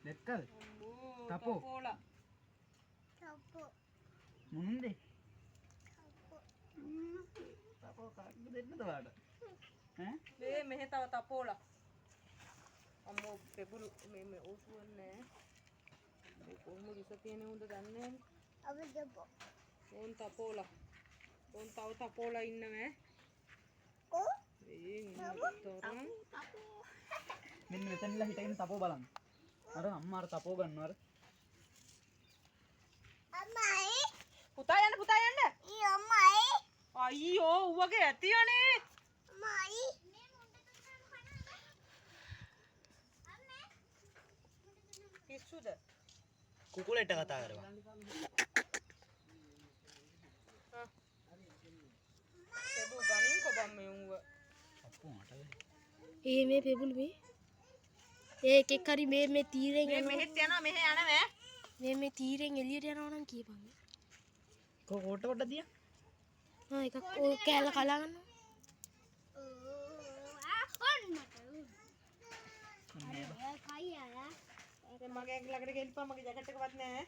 දැක්කද? තපෝ. මොන්නේ? තපෝ කාටද දෙන්නද ඔයාලට? ඈ? මෙහෙ තව තපෝලා. අම්මෝ පෙබුළු මේ ඕසුවන්නේ නැහැ. කොහොමද ඉස තියෙන උන්ද දන්නේ නැහැ. ඕන් තපෝලා. ඕන් තව තපෝලා ඉන්නවෑ. මෙන්න මෙතනලා හිටගෙන තපෝ බලන්න. අර අම්මා අර තපෝ ගන්නවා අර. අම්මයි. පුතා යන්න. ඊ අම්මයි. අයියෝ ඌවගේ ඇතියනේ. අම්මයි. පිස්සුද? කුකුලෙට කතා කරවා. පෙබු ගණින් කොබම් මේ ඌව. අප්පු මට මේ පෙබුළු මේ එකෙක් හරි මේ තීරෙන් යනවා. මෙහෙත් යනවා මෙහෙ යනවා. මේ තීරෙන් එළියට යනවා නම් කියපන්. කොට දිය. එකක් ඔය කෑල්ල කලා ගන්නවා. මගේ ළඟට ගෙල්පන් මගේ ජැකට් එකවත් නැහැ.